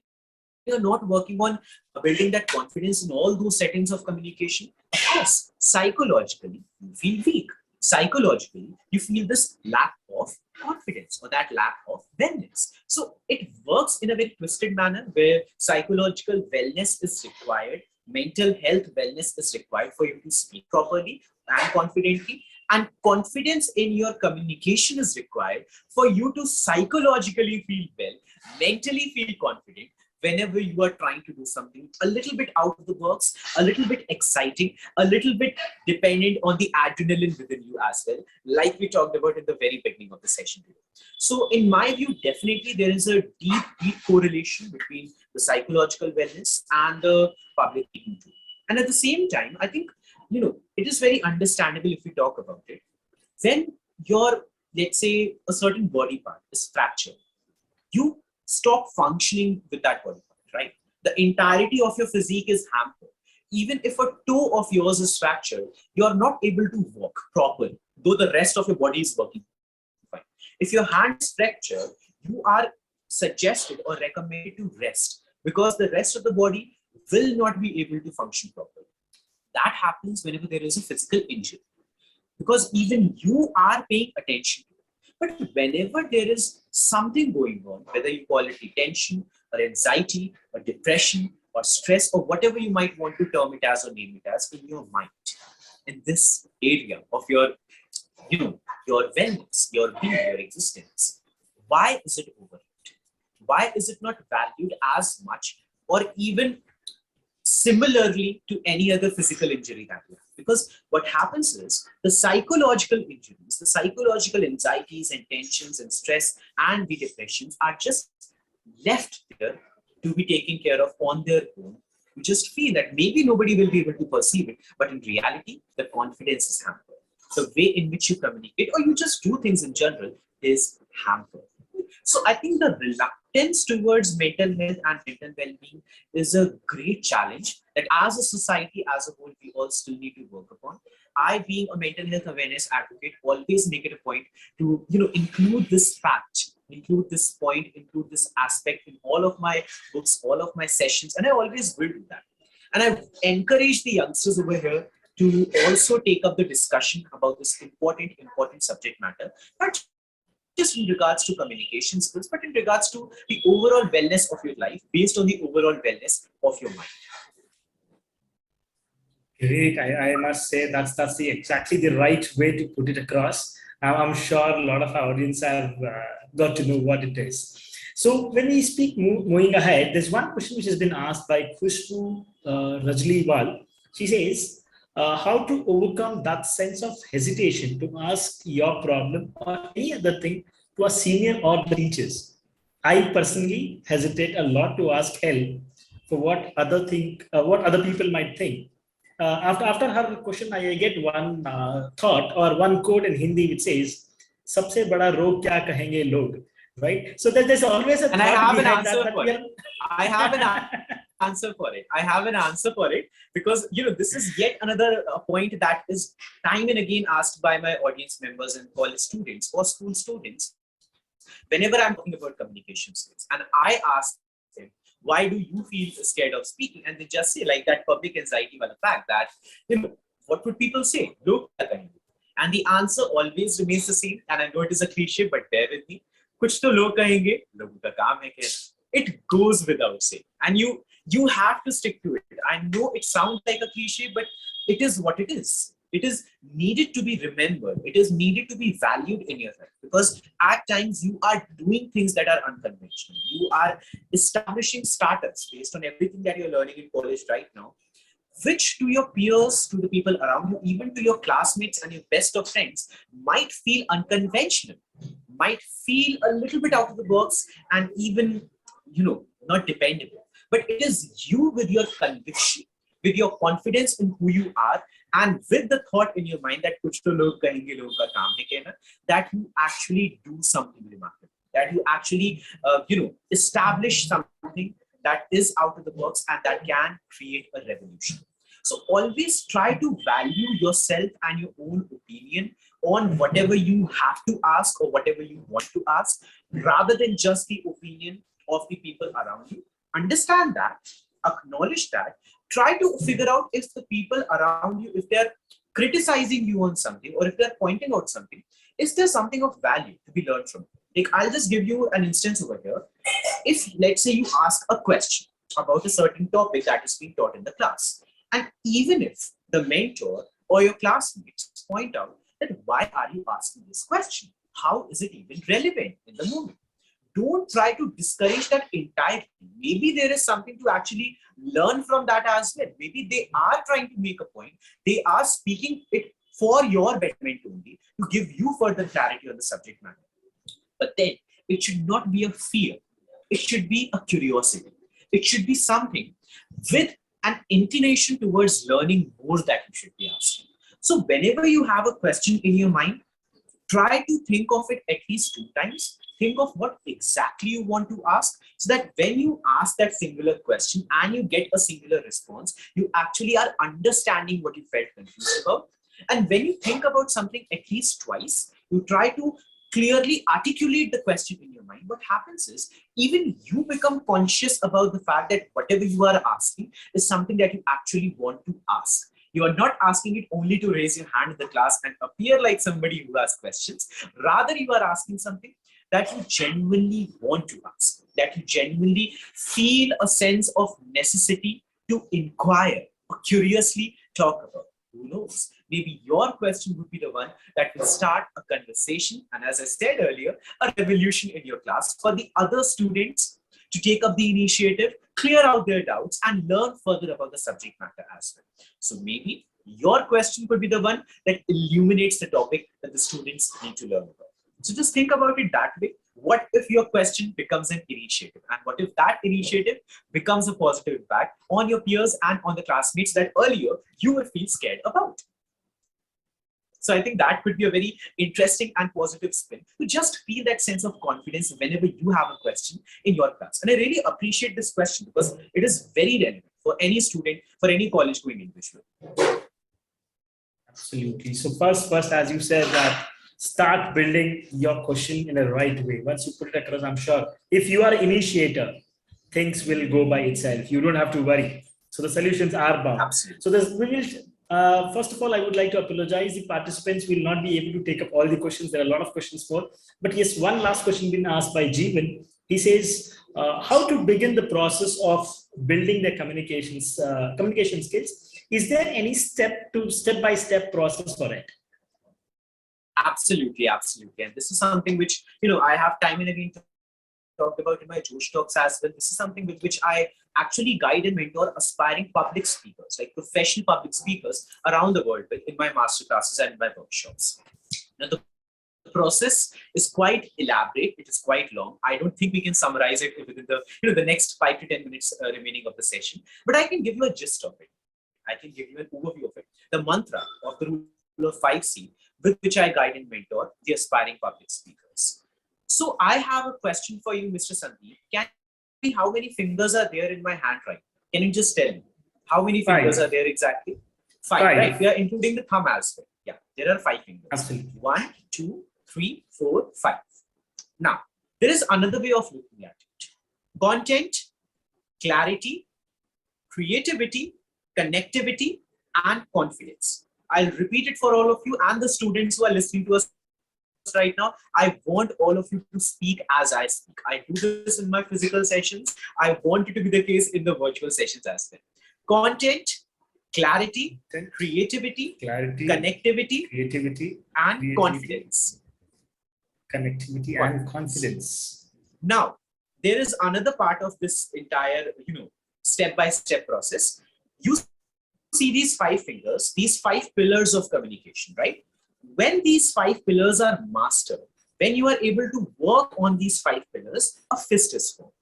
you're not working on building that confidence in all those settings of communication, of course, psychologically, you feel weak. Psychologically, you feel this lack of confidence or that lack of wellness. So it works in a very twisted manner where psychological wellness is required, mental health wellness is required for you to speak properly and confidently, and confidence in your communication is required for you to psychologically feel well, mentally feel confident, whenever you are trying to do something a little bit out of the box, a little bit exciting, a little bit dependent on the adrenaline within you as well, like we talked about in the very beginning of the session today. So in my view, definitely there is a deep correlation between the psychological wellness and the public speaking too. And at the same time, I think, it is very understandable if we talk about it. When your, let's say, a certain body part is fractured, you stop functioning with that body part, right? The entirety of your physique is hampered. Even if a toe of yours is fractured, you're not able to walk properly, though the rest of your body is working fine. If your hand is fractured, you are suggested or recommended to rest because the rest of the body will not be able to function properly. That happens whenever there is a physical injury, because even you are paying attention to it. But whenever there is something going on, whether you call it tension or anxiety or depression or stress or whatever you might want to term it as or name it as in your mind, in this area of your, your wellness, your being, your existence, why is it overlooked? Why is it not valued as much or even similarly to any other physical injury that you have? Because what happens is the psychological injuries, the psychological anxieties and tensions and stress and the depressions are just left there to be taken care of on their own. You just feel that maybe nobody will be able to perceive it, but in reality, the confidence is hampered. The way in which you communicate or you just do things in general is hampered. So I think the acceptance towards mental health and mental well-being is a great challenge that as a society as a whole, we all still need to work upon. I, being a mental health awareness advocate, always make it a point to, include this fact, include this point, include this aspect in all of my books, all of my sessions, and I always will do that. And I've encouraged the youngsters over here to also take up the discussion about this important subject matter, not just in regards to communication skills, but in regards to the overall wellness of your life based on the overall wellness of your mind. Great. I must say that's exactly the right way to put it across. I'm sure a lot of our audience have got to know what it is. So when we speak moving ahead, there's one question which has been asked by Khushbu Rajliwal. She says, how to overcome that sense of hesitation to ask your problem or any other thing to a senior or the teachers. I personally hesitate a lot to ask help for what other people might think. After her question, I get one thought or one quote in Hindi which says, "Sabse bada rog kya kahenge log," right? So there's always a thought behind that. I have an answer for it. I have an answer for it because this is yet another point that is time and again asked by my audience members and college students or school students. Whenever I'm talking about communication skills, and I ask them, why do you feel scared of speaking? And they just say like that public anxiety wala fact that, what would people say? Log kya kahenge? And the answer always remains the same. And I know it is a cliche, but bear with me. Kuch to log kahenge, logon ka kaam hai kehna. It goes without saying. And you have to stick to it. I know it sounds like a cliche, but it is what it is. It is needed to be remembered. It is needed to be valued in your life because at times you are doing things that are unconventional. You are establishing startups based on everything that you're learning in college right now, which to your peers, to the people around you, even to your classmates and your best of friends might feel unconventional, might feel a little bit out of the box and even, not dependable. But it is you with your conviction, with your confidence in who you are, and with the thought in your mind that kuch to log kahenge log ka kaam hai kehna, that you actually do something remarkable, that you actually, establish something that is out of the box and that can create a revolution. So always try to value yourself and your own opinion on whatever you have to ask or whatever you want to ask, rather than just the opinion of the people around you. Understand that, acknowledge that, try to figure out if the people around you, if they're criticizing you on something or if they're pointing out something, is there something of value to be learned from? Like, I'll just give you an instance over here. If, let's say, you ask a question about a certain topic that is being taught in the class, and even if the mentor or your classmates point out that why are you asking this question? How is it even relevant in the moment? Don't try to discourage that entirely. Maybe there is something to actually learn from that as well. Maybe they are trying to make a point. They are speaking it for your betterment only, to give you further clarity on the subject matter. But then it should not be a fear. It should be a curiosity. It should be something with an inclination towards learning more that you should be asking. So whenever you have a question in your mind, try to think of it at least 2 times. Think of what exactly you want to ask, so that when you ask that singular question and you get a singular response, you actually are understanding what you felt confused about. And when you think about something at least twice, you try to clearly articulate the question in your mind. What happens is, even you become conscious about the fact that whatever you are asking is something that you actually want to ask. You are not asking it only to raise your hand in the class and appear like somebody who asks questions. Rather, you are asking something that you genuinely want to ask, that you genuinely feel a sense of necessity to inquire or curiously talk about. Who knows? Maybe your question would be the one that will start a conversation, and as I said earlier, a revolution in your class for the other students to take up the initiative, clear out their doubts, and learn further about the subject matter as well. So maybe your question could be the one that illuminates the topic that the students need to learn about. So just think about it that way. What if your question becomes an initiative? And what if that initiative becomes a positive impact on your peers and on the classmates that earlier you would feel scared about? So I think that could be a very interesting and positive spin to just feel that sense of confidence whenever you have a question in your class. And I really appreciate this question because it is very relevant for any student, for any college going individual. Absolutely. So first, as you said, that start building your question in a right way. Once you put it across, I'm sure if you are an initiator, things will go by itself. You don't have to worry. So the solutions are bound. Absolutely. So first of all, I would like to apologize. The participants will not be able to take up all the questions. There are a lot of questions for, but yes, one last question been asked by Jeevan. He says, how to begin the process of building their communication skills? Is there any step-by-step process for it? Absolutely. And this is something which, I have time and again talked about in my Josh talks as well. This is something with which I actually guide and mentor aspiring public speakers, like professional public speakers around the world in my master classes and my workshops. Now, the process is quite elaborate. It is quite long. I don't think we can summarize it within the next 5 to 10 minutes remaining of the session, but I can give you a gist of it. I can give you an overview of it. The mantra of the rule of 5C with which I guide and mentor the aspiring public speakers. So I have a question for you, Mr. Sandeep. Can you tell me how many fingers are there in my hand right now? Can you just tell me how many fingers are there exactly? 5, right? We are including the thumb as well. Yeah, there are 5 fingers. Absolutely. 1, 2, 3, 4, 5. Now, there is another way of looking at it. Content, clarity, creativity, connectivity, and confidence. I'll repeat it for all of you and the students who are listening to us right now. I want all of you to speak as I speak. I do this in my physical sessions. I want it to be the case in the virtual sessions as well. Content, clarity, creativity, connectivity, and confidence. Connectivity and confidence. Now, there is another part of this entire, step-by-step process. You see these 5 fingers, these 5 pillars of communication, right? When these 5 pillars are mastered, when you are able to work on these 5 pillars, a fist is formed.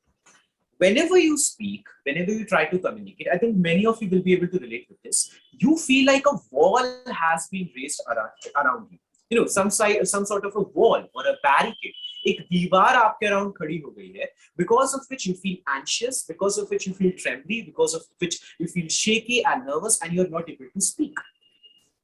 Whenever you speak, whenever you try to communicate, I think many of you will be able to relate with this. You feel like a wall has been raised around you. Some sort of a wall or a barricade. एक दीवार आपके around खड़ी हो गई है, because of which you feel anxious, because of which you feel trembly, because of which you feel shaky and nervous, and you're not able to speak.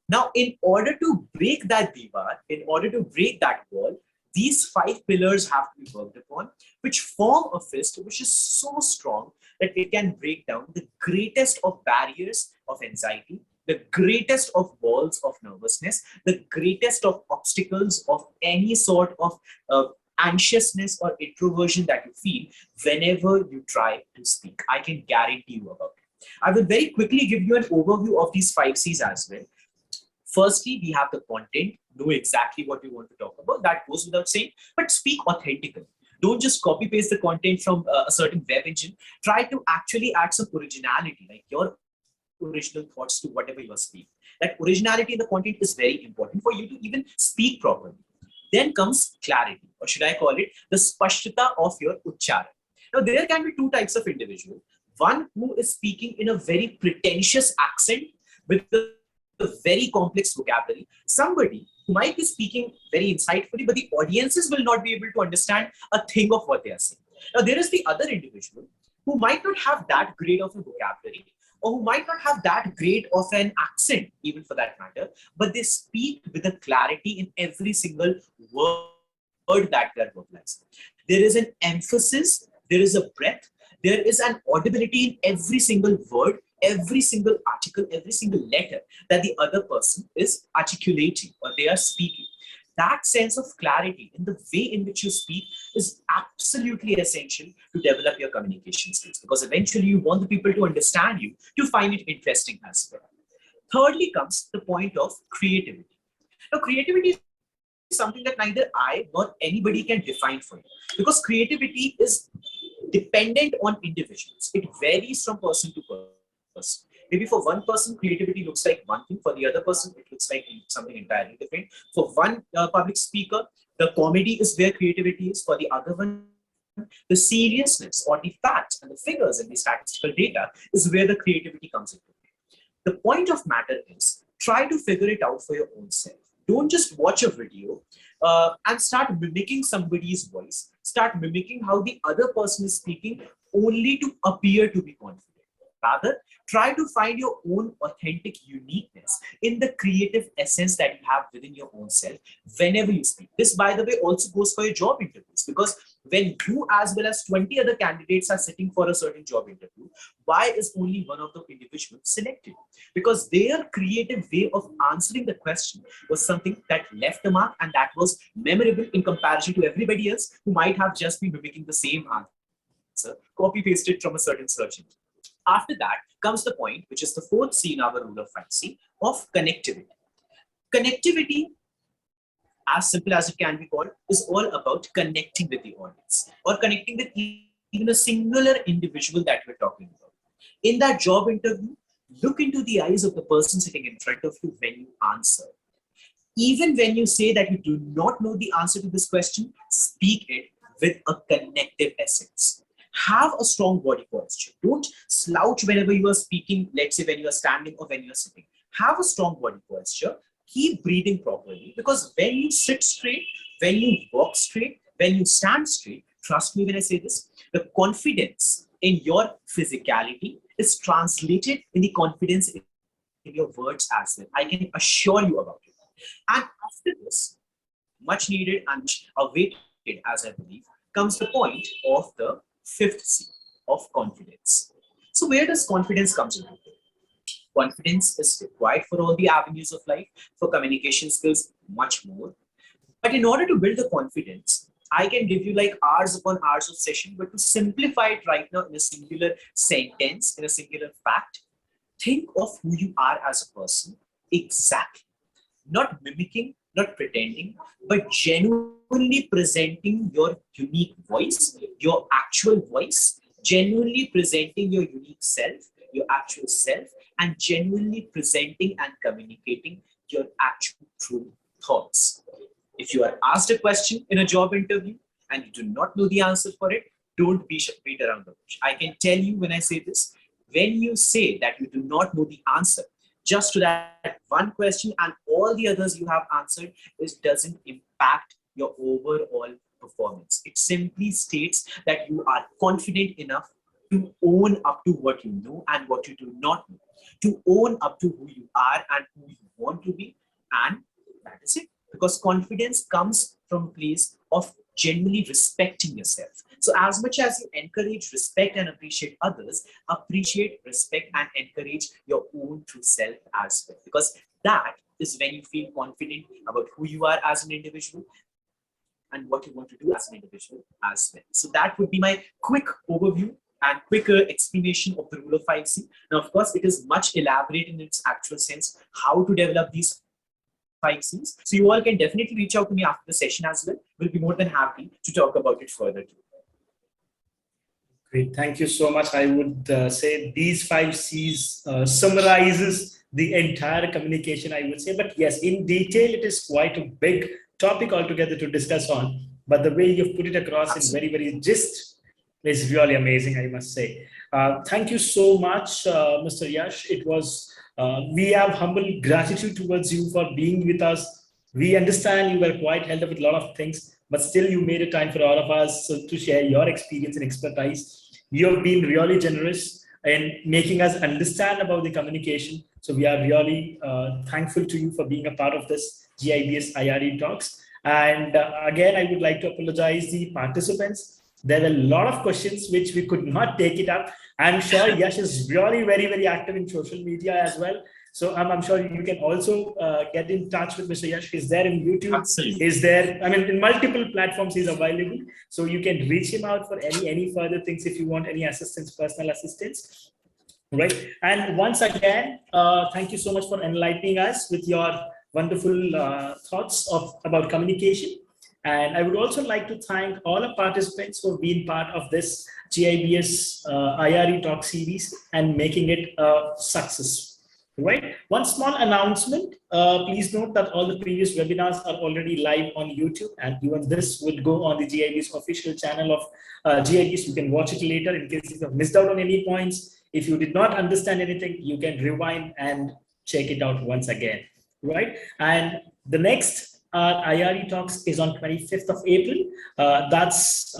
Now, in order to break that divar, in order to break that wall, these 5 pillars have to be worked upon, which form a fist which is so strong that it can break down the greatest of barriers of anxiety, the greatest of walls of nervousness, the greatest of obstacles of any sort of anxiousness or introversion that you feel whenever you try to speak. I can guarantee you about it. I will very quickly give you an overview of these 5 C's as well. Firstly, we have the content, know exactly what you want to talk about. That goes without saying, but speak authentically. Don't just copy paste the content from a certain web engine. Try to actually add some originality, like your original thoughts to whatever you are speaking. That originality in the content is very important for you to even speak properly. Then comes clarity, or should I call it the spashtata of your uchcharan. Now, there can be 2 types of individual. One who is speaking in a very pretentious accent with a very complex vocabulary. Somebody who might be speaking very insightfully, but the audiences will not be able to understand a thing of what they are saying. Now, there is the other individual who might not have that great of a vocabulary, or who might not have that great of an accent, even for that matter, but they speak with a clarity in every single word that they're vocalizing. There is an emphasis, there is a breadth, there is an audibility in every single word, every single article, every single letter that the other person is articulating or they are speaking. That sense of clarity in the way in which you speak is absolutely essential to develop your communication skills, because eventually you want the people to understand you, to find it interesting as well. Thirdly comes the point of creativity. Now, creativity is something that neither I nor anybody can define for you, because creativity is dependent on individuals. It varies from person to person. Maybe for one person, creativity looks like one thing. For the other person, it looks like something entirely different. For one public speaker, the comedy is where creativity is. For the other one, the seriousness or the facts and the figures and the statistical data is where the creativity comes into play. The point of matter is, try to figure it out for your own self. Don't just watch a video and start mimicking somebody's voice. Start mimicking how the other person is speaking only to appear to be confident. Rather, try to find your own authentic uniqueness in the creative essence that you have within your own self whenever you speak. This, by the way, also goes for your job interviews, because when you as well as 20 other candidates are sitting for a certain job interview, why is only one of the individuals selected? Because their creative way of answering the question was something that left a mark, and that was memorable in comparison to everybody else who might have just been mimicking the same answer, copy pasted from a certain search engine. After that comes the point, which is the fourth C in our rule of 5C, of connectivity. Connectivity, as simple as it can be called, is all about connecting with the audience or connecting with even a singular individual that we're talking about. In that job interview, look into the eyes of the person sitting in front of you when you answer. Even when you say that you do not know the answer to this question, speak it with a connective essence. Have a strong body posture. Don't slouch whenever you are speaking, let's say when you are standing or when you are sitting. Have a strong body posture. Keep breathing properly, because when you sit straight, when you walk straight, when you stand straight, trust me when I say this, the confidence in your physicality is translated in the confidence in your words as well. I can assure you about it. And after this, much needed and much awaited, as I believe, comes the point of the fifth C, of confidence. So where does confidence come into play? Confidence is required for all the avenues of life, for communication skills, much more. But in order to build the confidence, I can give you like hours upon hours of session, but to simplify it right now in a singular sentence, in a singular fact, think of who you are as a person exactly. Not mimicking, not pretending, but genuinely presenting your unique voice, your actual voice, genuinely presenting your unique self, your actual self, and genuinely presenting and communicating your actual true thoughts. If you are asked a question in a job interview and you do not know the answer for it, don't beat around the bush. I can tell you when I say this, when you say that you do not know the answer, just to that one question and all the others you have answered, it doesn't impact your overall performance. It simply states that you are confident enough to own up to what you know and what you do not know, to own up to who you are and who you want to be, and that is it. Because confidence comes from a place of genuinely respecting yourself. So as much as you encourage, respect, and appreciate others, appreciate, respect, and encourage your own true self as well. Because that is when you feel confident about who you are as an individual and what you want to do as an individual as well. So that would be my quick overview and quicker explanation of the rule of 5C. Now, of course, it is much elaborate in its actual sense, how to develop these 5Cs. So you all can definitely reach out to me after the session as well. We'll be more than happy to talk about it further too. Great, thank you so much. I would say these 5Cs summarizes the entire communication, I would say. But yes, in detail, it is quite a big topic altogether to discuss on. But the way you've put it across Absolutely. In very, very gist is really amazing, I must say. Thank you so much, Mr. Yash. It was, we have humble gratitude towards you for being with us. We understand you were quite held up with a lot of things, but still you made a time for all of us to share your experience and expertise. You have been really generous in making us understand about the communication. So we are really thankful to you for being a part of this GIBS IRE talks. And again, I would like to apologize the participants. There were a lot of questions which we could not take it up. I'm sure Yash is really very, very active in social media as well. So I'm sure you can also get in touch with Mr. Yash. He's there in YouTube. Absolutely. He's there. I mean, in multiple platforms he's available. So you can reach him out for any further things if you want any assistance, personal assistance. Right. And once again, thank you so much for enlightening us with your wonderful thoughts about communication. And I would also like to thank all the participants who have been part of this GIBS IRE talk series and making it a success. Right. One small announcement. Please note that all the previous webinars are already live on YouTube, and even this would go on the GIBS official channel of GIBS. You can watch it later in case you have missed out on any points. If you did not understand anything, you can rewind and check it out once again. right? And the next IRE talks is on 25th of April. That's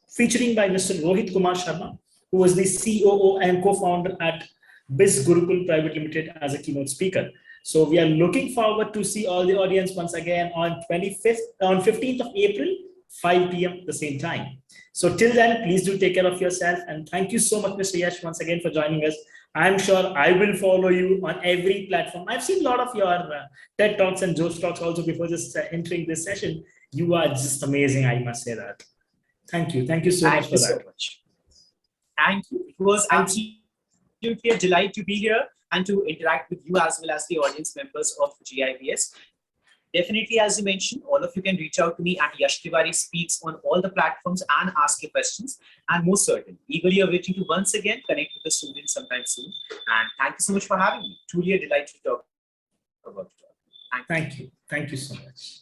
featuring by Mr. Rohit Kumar Sharma, who was the COO and co-founder at BIS Gurukul Private Limited as a keynote speaker. So we are looking forward to see all the audience once again on 15th of April, 5 p.m. the same time. So till then, please do take care of yourself. And thank you so much, Mr. Yash, once again for joining us. I'm sure I will follow you on every platform. I've seen a lot of your TED Talks and Joe's Talks also before just entering this session. You are just amazing, I must say that. Thank you. Thank you so much for that. Thank you so much. Thank you. It was absolutely a delight to be here and to interact with you as well as the audience members of GIBS. Definitely, as you mentioned, all of you can reach out to me at Yash Tiwari Speaks on all the platforms and ask your questions. And most certain, eagerly awaiting to once again connect with the students sometime soon. And thank you so much for having me. Truly a delight to talk about it. Thank you. Thank you so much.